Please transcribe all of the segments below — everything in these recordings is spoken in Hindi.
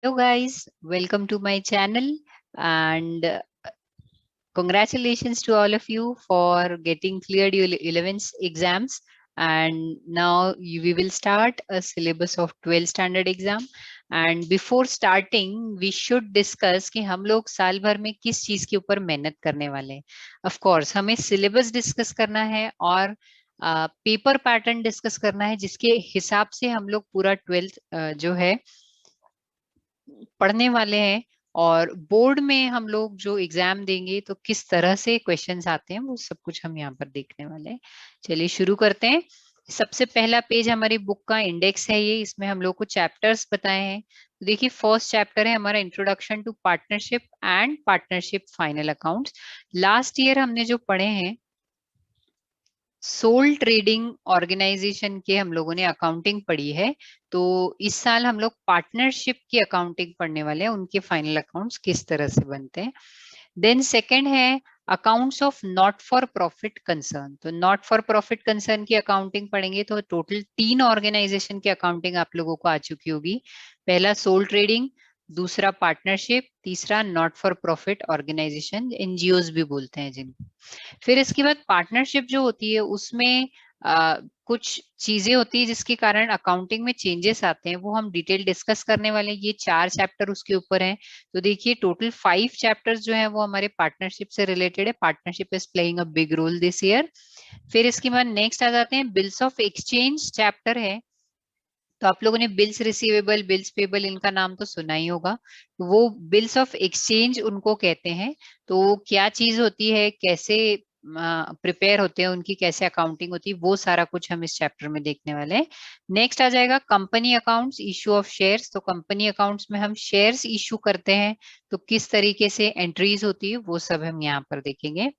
Hello guys, welcome to my channel and congratulations to all of you for getting cleared your 11th exams, and now we will start a syllabus of 12th standard exam. And before starting we should discuss कि हम लोग साल भर में किस चीज के ऊपर मेहनत करने वाले हैं. Of course हमें syllabus डिस्कस करना है और पेपर पैटर्न डिस्कस करना है, जिसके हिसाब से हम लोग पूरा 12th जो है पढ़ने वाले हैं. और बोर्ड में हम लोग जो एग्जाम देंगे तो किस तरह से क्वेश्चंस आते हैं वो सब कुछ हम यहाँ पर देखने वाले हैं. चलिए शुरू करते हैं. सबसे पहला पेज हमारी बुक का इंडेक्स है ये, इसमें हम लोग को चैप्टर्स बताए हैं. तो देखिए फर्स्ट चैप्टर है हमारा introduction to partnership and partnership final accounts. Last year हमने जो पढ़े हैं सोल ट्रेडिंग ऑर्गेनाइजेशन के हम लोगों ने अकाउंटिंग पढ़ी है, तो इस साल हम लोग पार्टनरशिप की अकाउंटिंग पढ़ने वाले हैं, उनके फाइनल अकाउंट्स किस तरह से बनते हैं. देन सेकंड है accounts of not for profit concern. तो नॉट फॉर प्रॉफिट कंसर्न की अकाउंटिंग पढ़ेंगे तो टोटल 3 ऑर्गेनाइजेशन की अकाउंटिंग आप लोगों को आ चुकी होगी. पहला सोल ट्रेडिंग, दूसरा पार्टनरशिप, तीसरा not for profit organisation, NGOs भी बोलते हैं जिनको. फिर इसके बाद पार्टनरशिप जो होती है उसमें कुछ चीजें होती है जिसके कारण अकाउंटिंग में चेंजेस आते हैं, वो हम डिटेल डिस्कस करने वाले हैं. ये 4 चैप्टर उसके ऊपर हैं. तो देखिए टोटल 5 चैप्टर्स जो है वो हमारे पार्टनरशिप से रिलेटेड है. Partnership is playing a big role this year. फिर इसके बाद नेक्स्ट आ जाते हैं बिल्स ऑफ एक्सचेंज चैप्टर है. तो आप लोगों ने बिल्स रिसीवेबल, बिल्स पेबल, इनका नाम तो सुना ही होगा. वो बिल्स ऑफ एक्सचेंज उनको कहते हैं. तो क्या चीज होती है, कैसे प्रिपेयर होते हैं, उनकी कैसे अकाउंटिंग होती है, वो सारा कुछ हम इस चैप्टर में देखने वाले हैं. नेक्स्ट आ जाएगा company accounts, issue of shares. तो कंपनी अकाउंट्स में हम शेयर्स इशू करते हैं तो किस तरीके से एंट्रीज होती है वो सब हम यहाँ पर देखेंगे.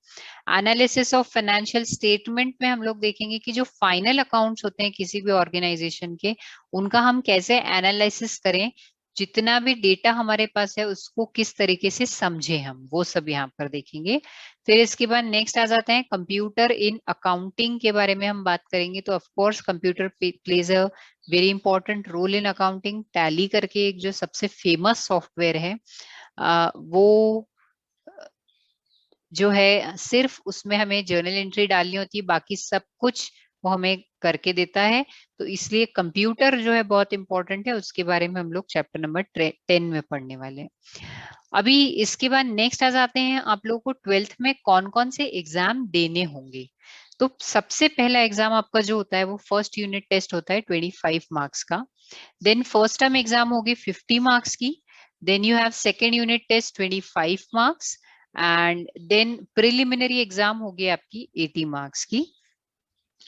एनालिसिस ऑफ फाइनेंशियल स्टेटमेंट में हम लोग देखेंगे कि जो फाइनल अकाउंट्स होते हैं किसी भी ऑर्गेनाइजेशन के, उनका हम कैसे एनालिसिस करें, जितना भी डेटा हमारे पास है उसको किस तरीके से समझे, हम वो सब यहाँ पर देखेंगे. फिर इसके बाद नेक्स्ट आ जाते हैं कंप्यूटर इन अकाउंटिंग के बारे में हम बात करेंगे. तो of course computer plays a very important role in accounting. Tally करके एक जो सबसे फेमस सॉफ्टवेयर है, वो जो है सिर्फ उसमें हमें जर्नल एंट्री डालनी होती है, बाकी सब कुछ वो हमें करके देता है. तो इसलिए कंप्यूटर जो है बहुत इंपॉर्टेंट है, उसके बारे में हम लोग चैप्टर नंबर 10 में पढ़ने वाले हैं. अभी इसके बाद नेक्स्ट आ जाते हैं आप लोगों को 12th में कौन कौन से एग्जाम देने होंगे. तो सबसे पहला एग्जाम आपका जो होता है वो फर्स्ट यूनिट टेस्ट होता है 25 मार्क्स का. देन फर्स्ट टर्म एग्जाम होगी 50 मार्क्स की. Then you have second unit test 25 marks. And then preliminary exam होगी आपकी 80 मार्क्स की.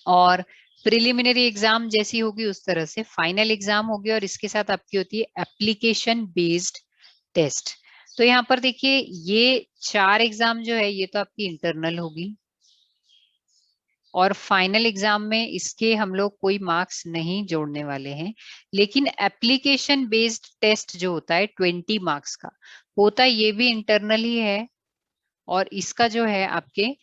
और प्रिलिमिनरी एग्जाम जैसी होगी उस तरह से फाइनल एग्जाम होगी, और इसके साथ आपकी होती है एप्लीकेशन बेस्ड टेस्ट. तो यहाँ पर देखिए ये 4 एग्जाम जो है ये तो आपकी इंटरनल होगी, और फाइनल एग्जाम में इसके हम लोग कोई मार्क्स नहीं जोड़ने वाले हैं. लेकिन एप्लीकेशन बेस्ड टेस्ट जो होता है 20 मार्क्स का होता है, ये भी इंटरनल ही है, और इसका जो है आपके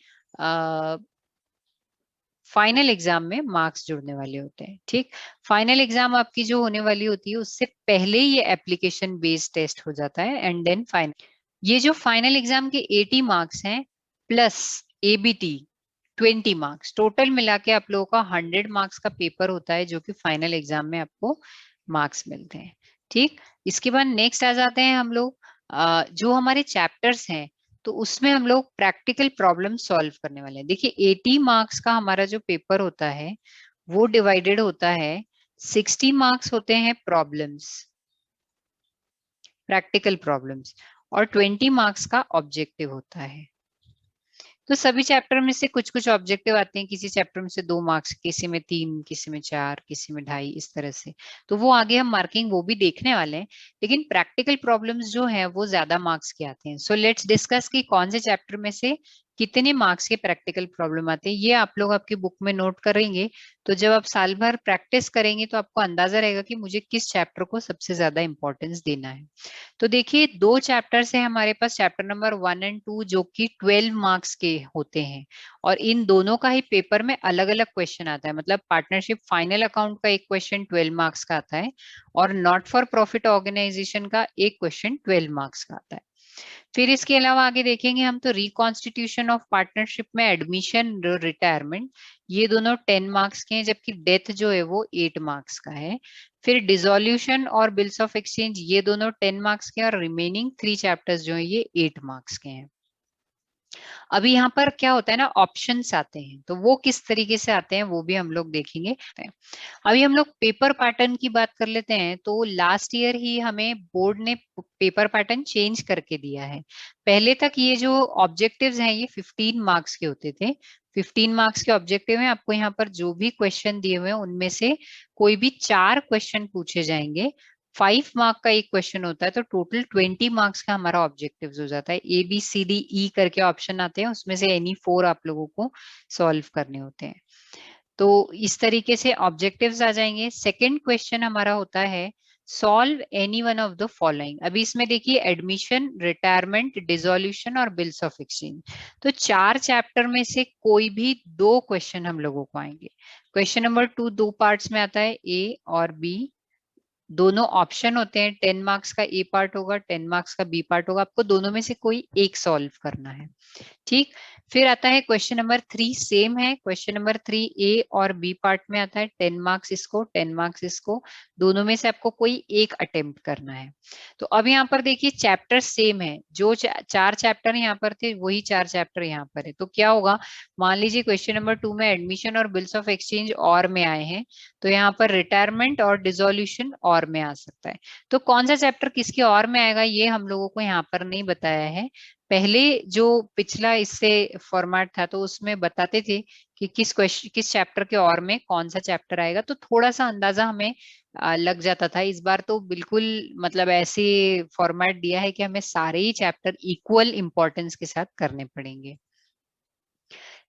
फाइनल एग्जाम में मार्क्स जुड़ने वाले होते हैं. ठीक, फाइनल एग्जाम आपकी जो होने वाली होती है उससे पहले ही ये एप्लीकेशन बेस्ड टेस्ट हो जाता है, एंड देन फाइनल. ये जो फाइनल एग्जाम के 80 मार्क्स हैं प्लस एबीटी 20 मार्क्स, टोटल मिला के आप लोगों का 100 मार्क्स का पेपर होता है, जो कि फाइनल एग्जाम में आपको मार्क्स मिलते हैं. ठीक, इसके बाद नेक्स्ट आ जाते हैं हम लोग जो हमारे चैप्टर्स हैं, तो उसमें हम लोग प्रैक्टिकल प्रॉब्लम सॉल्व करने वाले हैं. देखिए 80 मार्क्स का हमारा जो पेपर होता है वो डिवाइडेड होता है, 60 मार्क्स होते हैं प्रॉब्लम्स, प्रैक्टिकल प्रॉब्लम्स, और 20 मार्क्स का ऑब्जेक्टिव होता है. तो सभी चैप्टर में से कुछ कुछ ऑब्जेक्टिव आते हैं, किसी चैप्टर में से 2 मार्क्स, किसी में 3, किसी में 4, किसी में 2.5, इस तरह से. तो वो आगे हम मार्किंग वो भी देखने वाले हैं, लेकिन प्रैक्टिकल प्रॉब्लम्स जो है वो ज्यादा मार्क्स के आते हैं. सो लेट्स डिस्कस कि कौन से चैप्टर में से कितने मार्क्स के प्रैक्टिकल प्रॉब्लम आते हैं. ये आप लोग आपकी बुक में नोट करेंगे, तो जब आप साल भर प्रैक्टिस करेंगे तो आपको अंदाजा रहेगा कि मुझे किस चैप्टर को सबसे ज्यादा इंपॉर्टेंस देना है. तो देखिए 2 चैप्टर्स है हमारे पास, चैप्टर नंबर 1 एंड 2 जो कि 12 मार्क्स के होते हैं, और इन दोनों का ही पेपर में अलग अलग क्वेश्चन आता है। मतलब पार्टनरशिप फाइनल अकाउंट का एक क्वेश्चन 12 मार्क्स का आता है, और नॉट फॉर प्रॉफिट ऑर्गेनाइजेशन का एक क्वेश्चन 12 मार्क्स का आता है। फिर इसके अलावा आगे देखेंगे हम तो रिकॉन्स्टिट्यूशन ऑफ पार्टनरशिप में एडमिशन रिटायरमेंट, ये दोनों 10 मार्क्स के हैं, जबकि डेथ जो है वो 8 मार्क्स का है। फिर डिसोल्यूशन और बिल्स ऑफ एक्सचेंज ये दोनों 10 मार्क्स के हैं, और रिमेनिंग 3 चैप्टर्स जो है ये 8 मार्क्स के हैं। अभी यहाँ पर क्या होता है ना, ऑप्शंस आते हैं, तो वो किस तरीके से आते हैं वो भी हम लोग देखेंगे। अभी हम लोग पेपर पैटर्न की बात कर लेते हैं। तो लास्ट ईयर ही हमें बोर्ड ने पेपर पैटर्न चेंज करके दिया है। पहले तक ये जो ऑब्जेक्टिव्स हैं ये 15 मार्क्स के होते थे। 15 मार्क्स के ऑब्जेक्टिव हैं, आपको यहाँ पर जो भी क्वेश्चन दिए हुए हैं उनमें से कोई भी 4 क्वेश्चन पूछे जाएंगे। 5 मार्क का एक क्वेश्चन होता है, तो टोटल 20 मार्क्स का हमारा ऑब्जेक्टिव हो जाता है। ABCDE करके ऑप्शन आते हैं, उसमें से एनी 4 आप लोगों को सॉल्व करने होते हैं। तो इस तरीके से ऑब्जेक्टिव्स आ जाएंगे। सेकंड क्वेश्चन हमारा होता है solve any one of the following. अभी इसमें देखिए एडमिशन, रिटायरमेंट, डिसोल्यूशन और बिल्स ऑफ एक्सचेंज, तो 4 चैप्टर में से कोई भी 2 क्वेश्चन हम लोगों को आएंगे। क्वेश्चन नंबर 2 2 पार्ट्स में आता है, A और B। दोनों ऑप्शन होते हैं, 10 मार्क्स का ए पार्ट होगा, 10 मार्क्स का बी पार्ट होगा, आपको दोनों में से कोई एक सॉल्व करना है। ठीक, फिर आता है क्वेश्चन नंबर 3, सेम है। क्वेश्चन नंबर 3 ए और बी पार्ट में आता है, 10 मार्क्स इसको, 10 मार्क्स इसको, दोनों में से आपको कोई एक अटेम्प्ट करना है। तो अब यहाँ पर देखिए चैप्टर सेम है, जो 4 चैप्टर यहाँ पर थे वही 4 चैप्टर यहाँ पर है। तो क्या होगा, मान लीजिए क्वेश्चन नंबर 2 में एडमिशन और बिल्स ऑफ एक्सचेंज और में आए हैं, तो यहाँ पर रिटायरमेंट और डिसोल्यूशन और में आ सकता है। तो कौन सा चैप्टर किसके और में आएगा ये हम लोगों को यहाँ पर नहीं बताया है। पहले जो पिछला इससे फॉर्मेट था तो उसमें बताते थे कि किस क्वेश्चन किस चैप्टर के और में कौन सा चैप्टर आएगा, तो थोड़ा सा अंदाजा हमें लग जाता था। इस बार तो बिल्कुल मतलब ऐसे फॉर्मेट दिया है कि हमें सारे ही चैप्टर इक्वल इंपॉर्टेंस के साथ करने पड़ेंगे।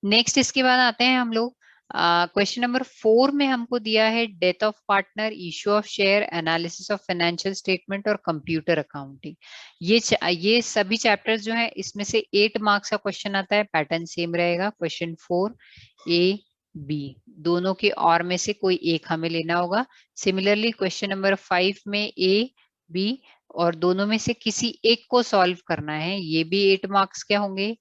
नेक्स्ट इसके बाद आते हैं हम लोग क्वेश्चन नंबर 4 में हमको दिया है death of partner, issue of share, analysis of financial statement और कंप्यूटर अकाउंटिंग। ये सभी चैप्टर्स जो है इसमें से 8 मार्क्स का क्वेश्चन आता है। पैटर्न सेम रहेगा, क्वेश्चन 4 A B दोनों के और में से कोई एक हमें लेना होगा। सिमिलरली क्वेश्चन नंबर 5 में A B और दोनों में से किसी एक को सॉल्व करना है, ये भी 8 मार्क्स के होंगे,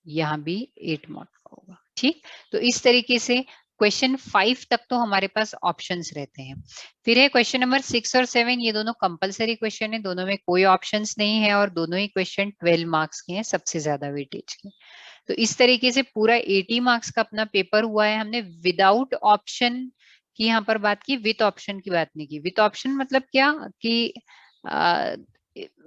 यहाँ भी 8 मार्क्स का होगा। ठीक, तो इस तरीके से क्वेश्चन 5 तक तो हमारे पास ऑप्शंस रहते हैं। फिर है क्वेश्चन नंबर 6 और 7, ये दोनों कंपलसरी क्वेश्चन है, दोनों में कोई ऑप्शंस नहीं है, और दोनों ही क्वेश्चन 12 मार्क्स के हैं, सबसे ज्यादा वेटेज के। तो इस तरीके से पूरा 80 मार्क्स का अपना पेपर हुआ है। हमने विदाउट ऑप्शन की यहाँ पर बात की, विथ ऑप्शन की बात नहीं की। विथ ऑप्शन मतलब क्या कि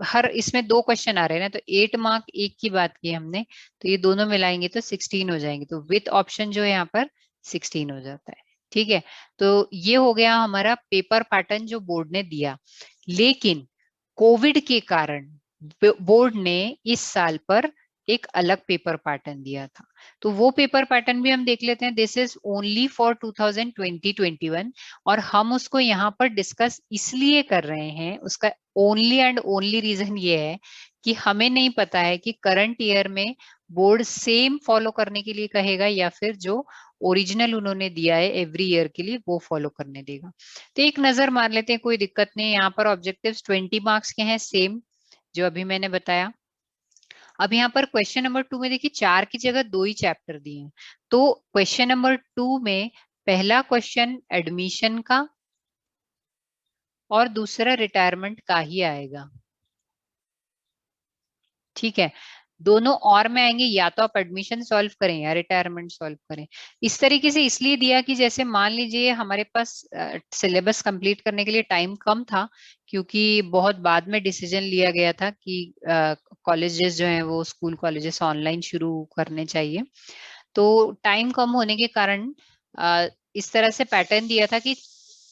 हर इसमें 2 क्वेश्चन आ रहे हैं ना, तो 8 मार्क एक की बात की हमने, तो ये दोनों मिलाएंगे तो 16 हो जाएंगे। तो विथ ऑप्शन जो है यहाँ पर 16 हो जाता है। ठीक है, तो ये हो गया हमारा पेपर पैटर्न जो बोर्ड ने दिया। लेकिन कोविड के कारण बोर्ड ने इस साल पर एक अलग पेपर पैटर्न दिया था, तो वो पेपर पैटर्न भी हम देख लेते हैं। दिस इज ओनली फॉर 2020-21, और हम उसको यहाँ पर डिस्कस इसलिए कर रहे हैं, उसका ओनली एंड ओनली रीजन ये है कि हमें नहीं पता है कि करंट ईयर में बोर्ड सेम फॉलो करने के लिए कहेगा या फिर जो ओरिजिनल उन्होंने दिया है एवरी ईयर के लिए वो फॉलो करने देगा। तो एक नजर मार लेते हैं, कोई दिक्कत नहीं। यहाँ पर ऑब्जेक्टिव्स 20 मार्क्स के हैं, सेम जो अभी मैंने बताया। अब यहाँ पर क्वेश्चन नंबर 2 में देखिए 4 की जगह 2 ही चैप्टर दिए हैं। तो क्वेश्चन नंबर 2 में पहला क्वेश्चन एडमिशन का और दूसरा रिटायरमेंट का ही आएगा। ठीक है, दोनों और में आएंगे, या तो आप एडमिशन सॉल्व करें या रिटायरमेंट सॉल्व करें। इस तरीके से इसलिए दिया कि जैसे मान लीजिए हमारे पास सिलेबस कंप्लीट करने के लिए टाइम कम था, क्योंकि बहुत बाद में डिसीजन लिया गया था कि कॉलेजेस जो हैं वो स्कूल कॉलेजेस ऑनलाइन शुरू करने चाहिए। तो टाइम कम होने के कारण इस तरह से पैटर्न दिया था कि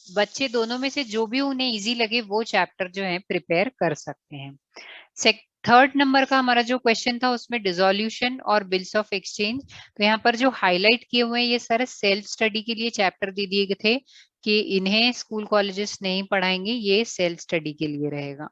बच्चे दोनों में से जो भी उन्हें इजी लगे वो चैप्टर जो है प्रिपेयर कर सकते हैं। थर्ड नंबर का हमारा जो क्वेश्चन था उसमें डिसोल्यूशन और बिल्स ऑफ एक्सचेंज, तो यहाँ पर जो हाईलाइट किए हुए हैं ये सारे सेल्फ स्टडी के लिए चैप्टर दे दिए गए थे कि इन्हें स्कूल कॉलेजेस नहीं पढ़ाएंगे, ये सेल्फ स्टडी के लिए रहेगा।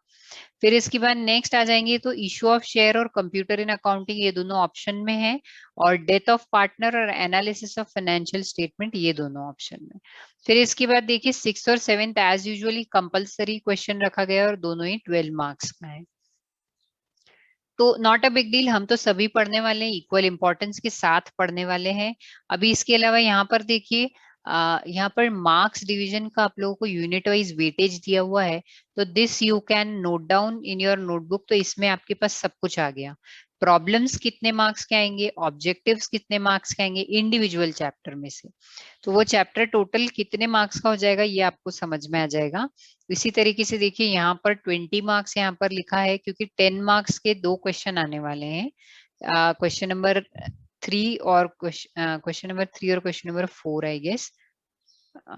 फिर इसके बाद नेक्स्ट आ जाएंगे तो इशू ऑफ शेयर और कंप्यूटर इन अकाउंटिंग, ये दोनों ऑप्शन में है, और डेथ ऑफ पार्टनर और एनालिसिस ऑफ फाइनेंशियल स्टेटमेंट, ये दोनों ऑप्शन में। फिर इसके बाद देखिए 6th और 7th as usually compulsory question रखा गया है और दोनों ही 12 मार्क्स का है। तो नॉट अ बिग डील, हम तो सभी पढ़ने वाले हैं, इक्वल इंपॉर्टेंस के साथ पढ़ने वाले हैं। अभी इसके अलावा यहाँ पर देखिए यहाँ पर मार्क्स डिवीजन का आप लोगों को यूनिट वाइज वेटेज दिया हुआ है, तो this you can note down in your notebook. तो इसमें आपके पास सब कुछ आ गया, प्रॉब्लम्स कितने मार्क्स के आएंगे, ऑब्जेक्टिव्स कितने मार्क्स के आएंगे इंडिविजुअल चैप्टर में से, तो वो चैप्टर टोटल कितने मार्क्स का हो जाएगा ये आपको समझ में आ जाएगा। इसी तरीके से देखिए यहाँ पर 20 मार्क्स यहाँ पर लिखा है, क्योंकि 10 मार्क्स के 2 क्वेश्चन आने वाले हैं, क्वेश्चन नंबर 3 और क्वेश्चन नंबर 3 और क्वेश्चन नंबर 4 आई गेस,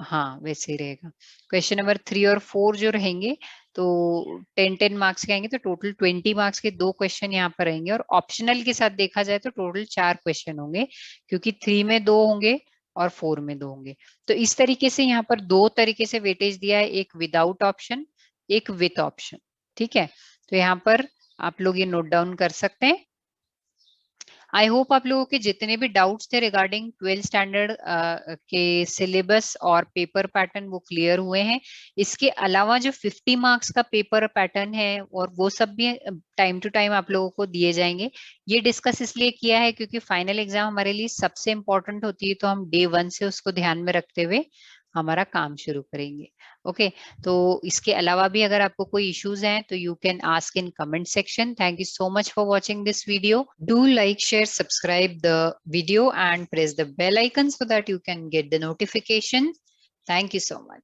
हाँ वैसे ही रहेगा। क्वेश्चन नंबर 3 और 4 जो रहेंगे तो 10-10 मार्क्स के आएंगे, तो टोटल 20 मार्क्स के 2 क्वेश्चन यहाँ पर रहेंगे, और ऑप्शनल के साथ देखा जाए तो टोटल 4 क्वेश्चन होंगे, क्योंकि 3 में 2 होंगे और 4 में 2 होंगे। तो इस तरीके से यहाँ पर 2 तरीके से वेटेज दिया है, एक विदाउट ऑप्शन, एक विथ ऑप्शन। ठीक है, तो यहाँ पर आप लोग ये नोट डाउन कर सकते हैं। आई होप आप लोगों के जितने भी डाउट्स थे रिगार्डिंग 12th स्टैंडर्ड के सिलेबस और पेपर पैटर्न वो क्लियर हुए हैं। इसके अलावा जो 50 मार्क्स का पेपर पैटर्न है और वो सब भी टाइम टू टाइम आप लोगों को दिए जाएंगे। ये डिस्कस इसलिए किया है क्योंकि फाइनल एग्जाम हमारे लिए सबसे इंपॉर्टेंट होती है, तो हम डे 1 से उसको ध्यान में रखते हुए हमारा काम शुरू करेंगे। ओके, तो इसके अलावा भी अगर आपको कोई इश्यूज हैं तो you can ask in comment section. Thank you so much for watching this video. Do like, share, subscribe the video and press the bell icon so that you can get the notification. Thank you so much.